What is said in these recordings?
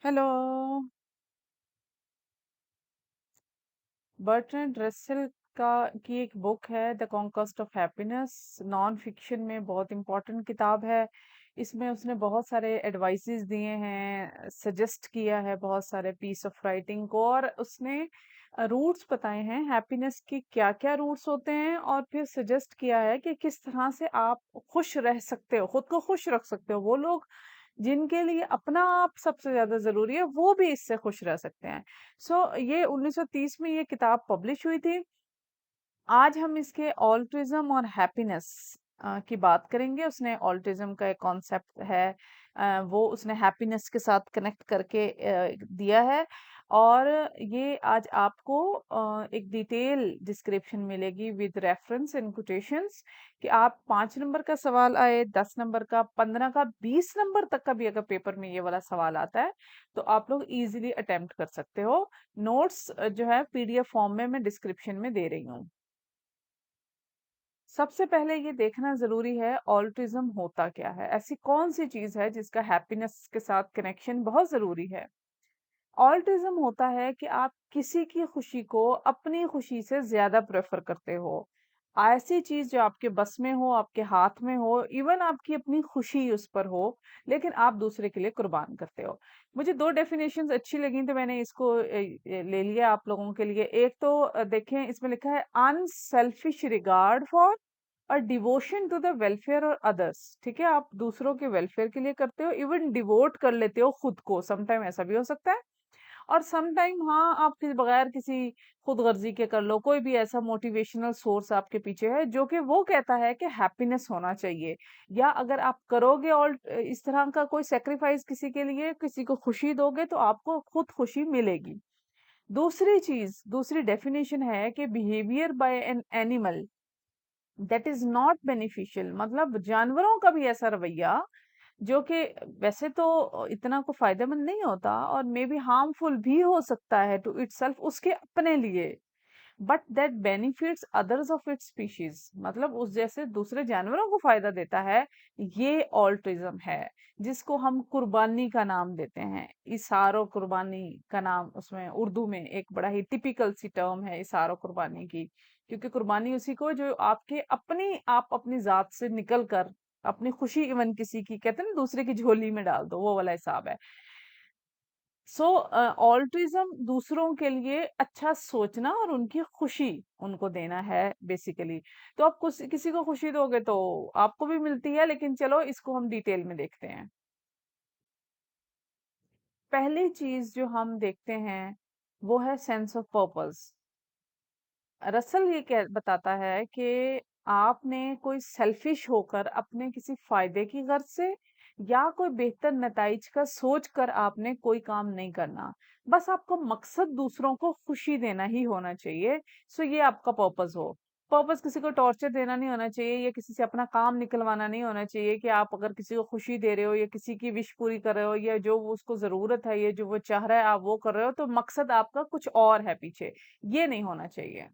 Hello. Bertrand Russell का की एक बुक है the conquest of happiness. Non fiction में बहुत इंपॉर्टेंट किताब है। इसमें उसने बहुत सारे एडवाइसेस दिए हैं, सजेस्ट किया है बहुत सारे पीस ऑफ राइटिंग को, और उसने रूट्स बताए हैं हैप्पीनेस के, क्या क्या रूट्स होते हैं, और फिर सजेस्ट किया है कि किस तरह से आप खुश रह सकते हो, खुद को खुश रख सकते हो। वो लोग जिनके लिए अपना आप सबसे ज्यादा जरूरी है, वो भी इससे खुश रह सकते हैं। ये 1930 में ये किताब पब्लिश हुई थी। आज हम इसके ऑल्ट्रिज्म और हैप्पीनेस की बात करेंगे। उसने ऑल्ट्रिज्म का एक कॉन्सेप्ट है, वो उसने हैप्पीनेस के साथ कनेक्ट करके दिया है। और ये आज आपको एक डिटेल डिस्क्रिप्शन मिलेगी विद रेफरेंस एंड कोटेशंस, कि आप 5 नंबर का सवाल आए, 10 नंबर का, 15 का, 20 नंबर तक का भी अगर पेपर में ये वाला सवाल आता है तो आप लोग इजीली अटेम्प्ट कर सकते हो। नोट्स जो है पीडीएफ फॉर्म में मैं डिस्क्रिप्शन में दे रही हूँ। सबसे पहले ये देखना जरूरी है ऑल्ट्रिज्म होता क्या है, ऐसी कौन सी चीज है जिसका हैप्पीनेस के साथ कनेक्शन बहुत जरूरी है। ऑल्ट्रिज्म होता है कि आप किसी की खुशी को अपनी खुशी से ज्यादा प्रेफर करते हो। ऐसी चीज जो आपके बस में हो, आपके हाथ में हो, इवन आपकी अपनी खुशी उस पर हो, लेकिन आप दूसरे के लिए कुर्बान करते हो। मुझे दो डेफिनेशंस अच्छी लगी तो मैंने इसको ले लिया आप लोगों के लिए। एक तो देखें, इसमें लिखा है अनसेल्फिश रिगार्ड फॉर और डिवोशन टू द वेलफेयर और अदर्स। ठीक है, आप दूसरों के वेलफेयर के लिए करते हो, इवन डिवोट कर लेते हो खुद को, समटाइम ऐसा भी हो सकता है। और सम टाइम हाँ, आप बगैर किसी खुदगर्जी के कर लो, कोई भी ऐसा मोटिवेशनल सोर्स आपके पीछे है जो कि वो कहता है कि हैप्पीनेस होना चाहिए, या अगर आप करोगे और इस तरह का कोई सेक्रीफाइस किसी के लिए, किसी को खुशी दोगे, तो आपको खुद खुशी मिलेगी। दूसरी चीज, दूसरी डेफिनेशन है कि behaviour by an animal that is not beneficial, मतलब जानवरों का भी ऐसा रवैया जो कि वैसे तो इतना को फायदेमंद नहीं होता और मे बी हार्मफुल भी हो सकता है टू इटसेल्फ, उसके अपने लिए, but that benefits others of its species, मतलब उस जैसे दूसरे जानवरों को फायदा देता है। ये ऑल्ट्रिज्म है, जिसको हम कुर्बानी का नाम देते हैं। इसारो कुर्बानी का नाम, उसमें उर्दू में एक बड़ा ही टिपिकल सी टर्म है इसारो कुर्बानी की, क्योंकि कुर्बानी उसी को जो आपके अपनी, आप अपनी जात से निकल कर अपनी खुशी इवन किसी की, कहते हैं ना, दूसरे की झोली में डाल दो, वो वाला हिसाब है। सो ऑल्ट्रिज्म दूसरों के लिए अच्छा सोचना और उनकी खुशी उनको देना है बेसिकली। तो आप कुछ किसी को खुशी दोगे तो आपको भी मिलती है, लेकिन चलो इसको हम डिटेल में देखते हैं। पहली चीज जो हम देखते हैं वो है सेंस ऑफ पर्पस। रसल ये कह बताता है कि आपने कोई सेल्फिश होकर अपने किसी फायदे की गर्ज से या कोई बेहतर नताइज का सोच कर आपने कोई काम नहीं करना। बस आपका मकसद दूसरों को खुशी देना ही होना चाहिए। सो ये आपका पर्पस हो। पर्पस किसी को टॉर्चर देना नहीं होना चाहिए, या किसी से अपना काम निकलवाना नहीं होना चाहिए। कि आप अगर किसी को खुशी दे रहे हो या किसी की विश पूरी कर रहे हो, या जो वो उसको जरूरत है, या जो वो चाह रहा है आप वो कर रहे हो, तो मकसद आपका कुछ और है पीछे। ये नहीं होना चाहिए।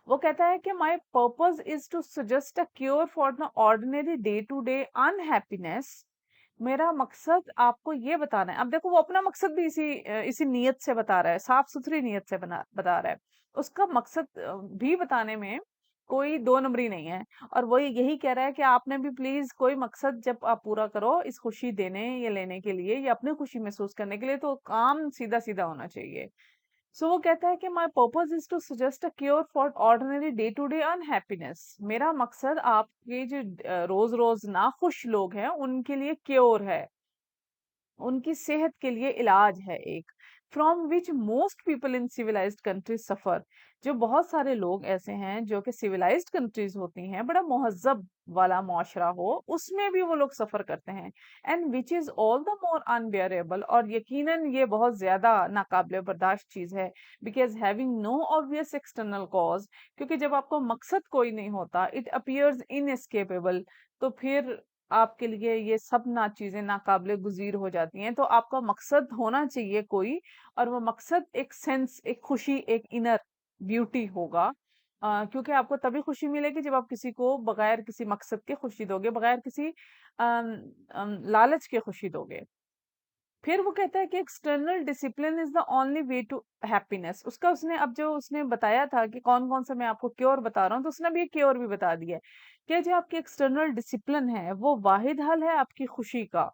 वो कहता है कि my purpose is to suggest a cure for the ordinary day to day unhappiness. मेरा मकसद आपको ये बताना है। अब देखो, वो अपना मकसद भी इसी नीयत से बता रहा है, साफ सुथरी नीयत से बता रहा है। उसका मकसद भी बताने में कोई दो नंबरी नहीं है। और वो यही कह रहा है कि आपने भी प्लीज कोई मकसद जब आप पूरा करो इस खुशी देने या लेने के लिए, या अपनी खुशी महसूस करने के लिए, तो काम सीधा सीधा होना चाहिए। सो वो कहता है कि my purpose is to suggest a cure for ordinary day to day unhappiness. मेरा मकसद आपके जो रोज रोज ना खुश लोग हैं उनके लिए क्योर है, उनकी सेहत के लिए इलाज है एक, from which most people in civilised countries suffer. जो बहुत सारे लोग ऐसे हैं जो कि सिविलाइज्ड कंट्रीज होती हैं, बड़ा महजब वाला मुआशरा हो, उसमें भी वो लोग सफर करते हैं। And which is all the more unbearable, और यकीनन ये बहुत ज्यादा नाकाबिले बर्दाश्त चीज है। Because having no obvious external cause, क्योंकि जब आपको मकसद कोई नहीं होता, इट अपियर्स इनएस्केपेबल, तो फिर आपके लिए ये सब ना चीजें नाकाबिले गुजीर हो जाती हैं। तो आपका मकसद होना चाहिए कोई, और वो मकसद एक सेंस, एक खुशी, एक इनर ब्यूटी होगा। क्योंकि आपको तभी खुशी मिलेगी जब आप किसी को बगैर किसी मकसद के खुशी दोगे, बगैर किसी लालच के खुशी दोगे। फिर वो कहता है कि external discipline is the only way to happiness. उसका उसने अब जो उसने बताया था कि कौन कौन सा मैं आपको क्योर बता रहा हूँ, तो उसने अब ये क्योर भी बता दिया है कि जो आपकी एक्सटर्नल डिसिप्लिन है वो वाहिद हल है आपकी खुशी का।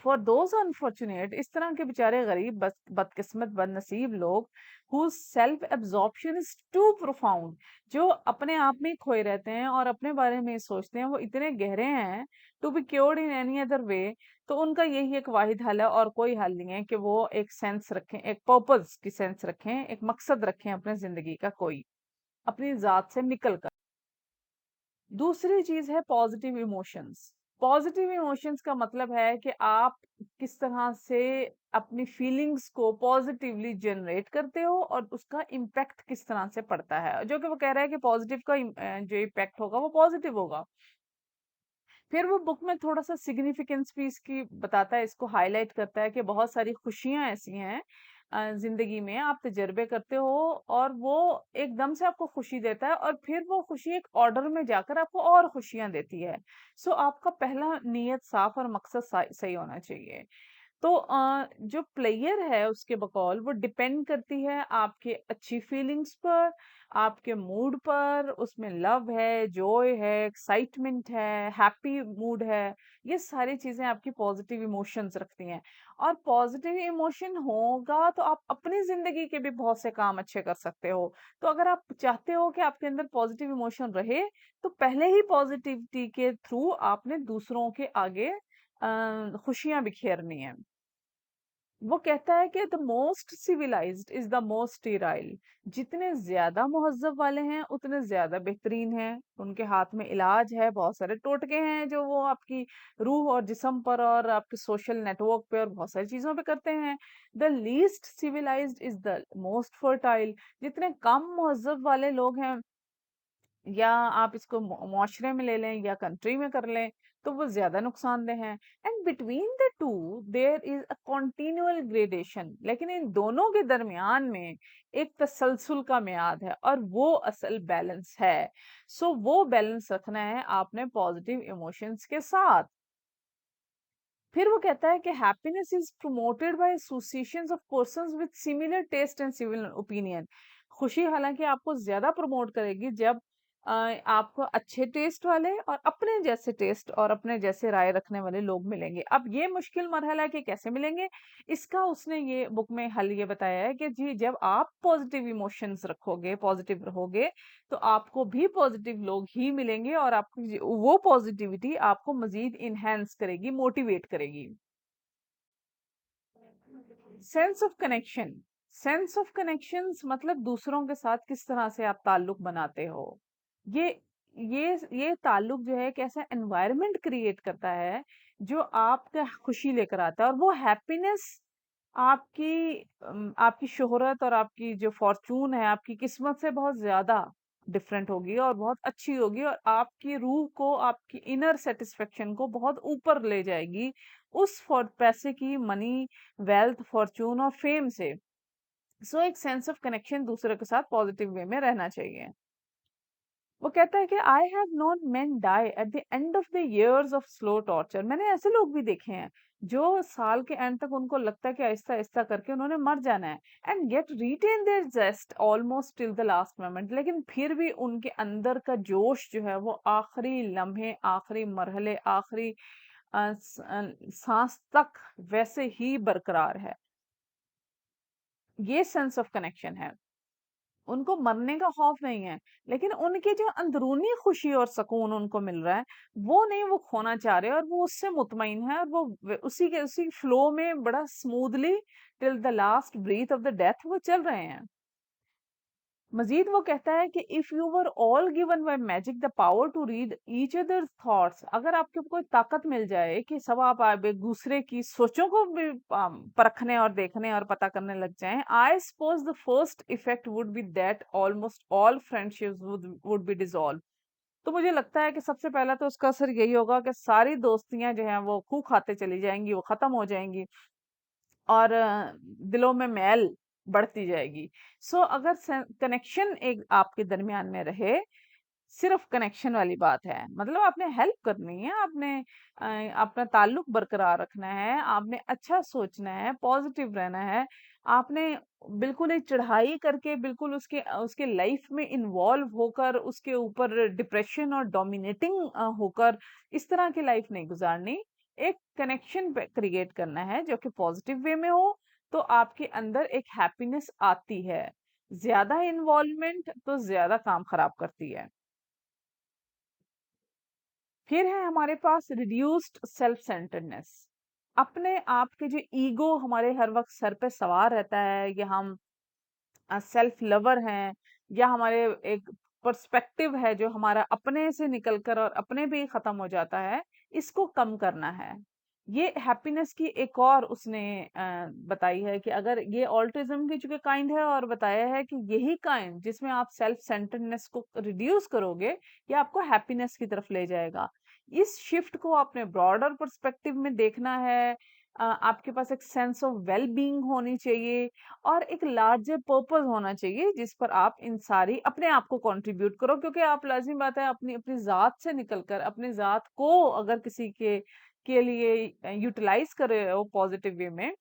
फॉर दोज अनफॉर्चुनेट, इस तरह के बेचारे गरीब बदकिस्मत बदनसीब लोग whose self absorption is too profound, जो अपने आप में ही खोए रहते हैं और अपने बारे में ही सोचते हैं, वो इतने गहरे हैं, to be cured in any other way, तो उनका यही एक वाहिद हल है और कोई हल नहीं है कि वो एक सेंस रखें, एक पर्पस की सेंस रखें, एक मकसद रखें अपने जिंदगी का कोई, अपनी जात से निकल कर। दूसरी चीज है पॉजिटिव इमोशंस। पॉजिटिव इमोशंस का मतलब है कि आप किस तरह से अपनी फीलिंग्स को पॉजिटिवली जनरेट करते हो और उसका इम्पैक्ट किस तरह से पड़ता है, जो कि वो कह रहा है कि पॉजिटिव का जो इम्पैक्ट होगा वो पॉजिटिव होगा। फिर वो बुक में थोड़ा-सा सिग्निफिकेंस भी इसकी बताता है, इसको हाइलाइट करता है कि बहुत सारी खुशियाँ ऐसी हैं ज़िंदगी में आप तजुर्बे करते हो और वो एकदम से आपको खुशी देता है और फिर वो खुशी एक ऑर्डर में जाकर आपको और खुशियाँ देती है। सो आपका पहला नीयत साफ और मकसद सही होना चाहिए। तो जो प्लेयर है उसके बकौल वो डिपेंड करती है आपके अच्छी फीलिंग्स पर, आपके मूड पर, उसमें लव है, जॉय है, एक्साइटमेंट है, हैप्पी मूड है, ये सारी चीजें आपकी पॉजिटिव इमोशंस रखती हैं। और पॉजिटिव इमोशन होगा तो आप अपनी जिंदगी के भी बहुत से काम अच्छे कर सकते हो। तो अगर आप चाहते हो कि आपके अंदर पॉजिटिव इमोशन रहे, तो पहले ही पॉजिटिविटी के थ्रू आपने दूसरों के आगे खुशियां बिखेरनी है। वो कहता है कि the most civilised is the most sterile. जितने ज्यादा मुहज्जब वाले हैं उतने ज्यादा बेहतरीन हैं, उनके हाथ में इलाज है, बहुत सारे टोटके हैं जो वो आपकी रूह और जिस्म पर और आपके सोशल नेटवर्क पे और बहुत सारी चीजों पे करते हैं। The least civilised is the most fertile. जितने कम मुहज्जब वाले लोग हैं, या आप इसको मुआशरे में ले लें या कंट्री में कर लें, तो वो ज्यादा नुकसानदेह हैं। And between the two there is a continual gradation, लेकिन इन दोनों के दरमियान में एक तसलसल का मियाद है और वो असल बैलेंस है। सो वो बैलेंस रखना है आपने पॉजिटिव इमोशंस के साथ। फिर वो कहता है कि happiness is promoted by associations of persons with similar taste and similar opinion. खुशी हालांकि आपको ज्यादा प्रमोट करेगी जब आपको अच्छे टेस्ट वाले और अपने जैसे टेस्ट और अपने जैसे राय रखने वाले लोग मिलेंगे। अब ये मुश्किल मरहला है कि कैसे मिलेंगे। इसका उसने ये बुक में हल ये बताया है कि जी जब आप पॉजिटिव इमोशंस रखोगे, पॉजिटिव रहोगे, तो आपको भी पॉजिटिव लोग ही मिलेंगे और आपकी वो पॉजिटिविटी आपको मजीद इनहेंस करेगी, मोटिवेट करेगी। Sense of connection. Sense of connections मतलब दूसरों के साथ किस तरह से आप ताल्लुक बनाते हो। ये ये ताल्लुक जो है एक ऐसा एनवायरनमेंट क्रिएट करता है जो आपका खुशी लेकर आता है, और वो हैप्पीनेस आपकी शोहरत और आपकी जो फॉर्चून है, आपकी किस्मत से बहुत ज्यादा डिफरेंट होगी और बहुत अच्छी होगी और आपकी रूह को, आपकी इनर सेटिस्फेक्शन को बहुत ऊपर ले जाएगी उस फॉर पैसे की, मनी, वेल्थ, फॉर्चून और फेम से। सो एक सेंस ऑफ कनेक्शन दूसरे के साथ पॉजिटिव वे में रहना चाहिए। वो कहता है कि I have known men die at the end of the years of slow torture. मैंने ऐसे लोग भी देखे हैं जो साल के एंड तक उनको लगता है कि आहिस्ता आहिस्ता करके उन्होंने मर जाना है, and get retain there just almost till the last moment, लेकिन फिर भी उनके अंदर का जोश जो है वो आखिरी लम्हे, आखिरी मरहले, आखिरी सांस तक वैसे ही बरकरार है। ये सेंस ऑफ कनेक्शन है। उनको मरने का खौफ नहीं है, लेकिन उनकी जो अंदरूनी खुशी और सुकून उनको मिल रहा है, वो नहीं वो खोना चाह रहे और वो उससे मुतमईन है और वो उसी फ्लो में बड़ा smoothly till the last breath of the death वो चल रहे हैं। मजीद वो कहता है कि if you were all given by magic the power to read each other thoughts, अगर आपको कोई ताकत मिल जाए कि सब आप एक दूसरे की सोचों को भी परखने और देखने और पता करने लग जाएं, I suppose the first effect would be that almost all friendships would be dissolve. तो मुझे लगता है कि सबसे पहला तो उसका असर यही होगा कि सारी दोस्तियां जो हैं वो खू खाते चली जाएंगी, वो खत्म हो जाएंगी और दिलों में मैल बढ़ती जाएगी। सो अगर कनेक्शन एक आपके दरमियान में रहे, सिर्फ कनेक्शन वाली बात है। मतलब आपने हेल्प करनी है, आपने अपना ताल्लुक बरकरार रखना है, आपने अच्छा सोचना है, पॉजिटिव रहना है। आपने बिल्कुल एक चढ़ाई करके बिल्कुल उसके लाइफ में इन्वॉल्व होकर उसके ऊपर डिप्रेशन और डोमिनेटिंग होकर इस तरह की लाइफ नहीं गुजारनी। एक कनेक्शन क्रिएट करना है जो कि पॉजिटिव वे में हो, तो आपके अंदर एक हैप्पीनेस आती है। ज्यादा इन्वॉल्वमेंट तो ज्यादा काम खराब करती है। फिर है हमारे पास रिड्यूस्ड सेल्फ सेंटर्डनेस। अपने आप के जो ईगो हमारे हर वक्त सर पे सवार रहता है, या हम सेल्फ लवर हैं, या हमारे एक पर्सपेक्टिव है जो हमारा अपने से निकलकर और अपने पे ही खत्म हो जाता है, इसको कम करना है। ये हैप्पीनेस की एक और उसने बताई है कि अगर ये ऑल्टिज्म की चूंकि काइंड है, और बताया है कि यही काइंड जिसमें आप सेल्फ सेंटर्डनेस को रिड्यूस करोगे, ये आपको हैप्पीनेस की तरफ ले जाएगा। इस शिफ्ट को आपने ब्रॉडर पर्सपेक्टिव में देखना है। आपके पास एक सेंस ऑफ वेल बीइंग होनी चाहिए, और एक लार्जर पर्पस होना चाहिए जिस पर आप इन सारी अपने आप को कंट्रीब्यूट करो, क्योंकि आप लाजिमी बात है अपनी अपनी जात से निकलकर अपनी जात को अगर किसी के लिए यूटिलाइज कर रहे हो पॉजिटिव वे में,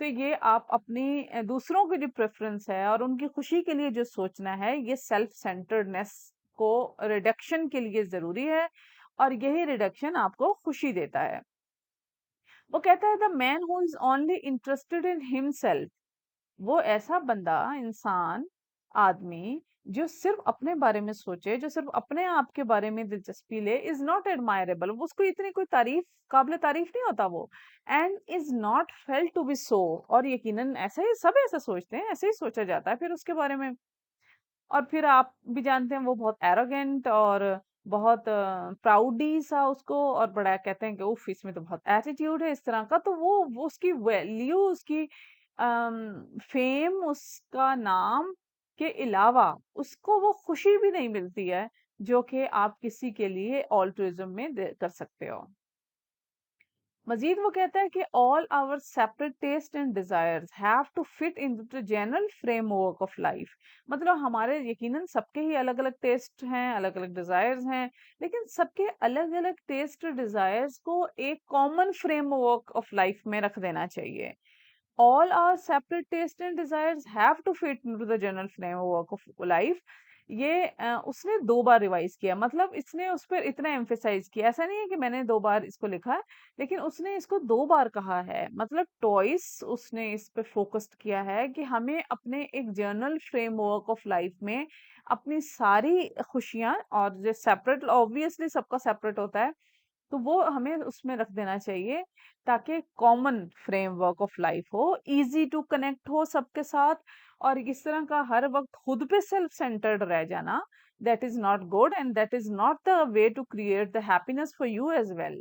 तो ये आप अपनी दूसरों की जो प्रेफरेंस है और उनकी खुशी के लिए जो सोचना है, ये सेल्फ सेंटर्डनेस को रिडक्शन के लिए जरूरी है, और यही रिडक्शन आपको खुशी देता है। वो कहता है the man who is only interested in himself, वो ऐसा बंदा, इंसान, आदमी जो सिर्फ अपने बारे में सोचे, जो सिर्फ अपने आप के बारे में दिलचस्पी ले, इज नॉट एडमायरेबल, उसको इतनी कोई तारीफ, काबिल तारीफ नहीं होता वो। And is not felt to be so, और यकीनन ऐसे ही सब ऐसा सोचते हैं, ऐसे ही सोचा जाता है फिर उसके बारे में। और फिर आप भी जानते हैं वो बहुत एरोगेंट और बहुत प्राउडी सा उसको, और बड़ा कहते हैं कि उफ इसमें तो बहुत एटीट्यूड है इस तरह का, तो वो उसकी वैल्यू, उसकी फेम, उसका नाम के अलावा उसको वो खुशी भी नहीं मिलती है जो कि आप किसी के लिए ऑल्ट्रुइज्म में कर सकते हो। मजीद वो कहता है कि all our separate taste and desires have to fit in the general framework of life. मतलब हमारे यकीनन सबके ही अलग अलग टेस्ट हैं, अलग अलग डिजायर्स हैं, लेकिन सबके अलग अलग टेस्ट डिजायर्स को एक कॉमन फ्रेमवर्क ऑफ लाइफ में रख देना चाहिए। All our separate tastes and desires have to fit into the general framework of life। ये उसने 2 बार रिवाइज किया, मतलब इसने उस पर इतना एम्फेसाइज किया, ऐसा नहीं है कि मैंने 2 बार इसको लिखा है, लेकिन उसने इसको 2 बार कहा है। मतलब टॉइस उसने इस पे फोकस्ड किया है कि हमें अपने एक जर्नल फ्रेमवर्क ऑफ लाइफ में अपनी सारी खुशियां, और जो सेपरेट ऑब्वियसली सबका सेपरेट होता है, तो वो हमें उसमें रख देना चाहिए, ताकि कॉमन फ्रेमवर्क ऑफ लाइफ हो, इजी टू कनेक्ट हो सबके साथ। और इस तरह का हर वक्त खुद पे सेल्फ सेंटर्ड रह जाना, that is not good, and that is not the way to create the happiness for you as well.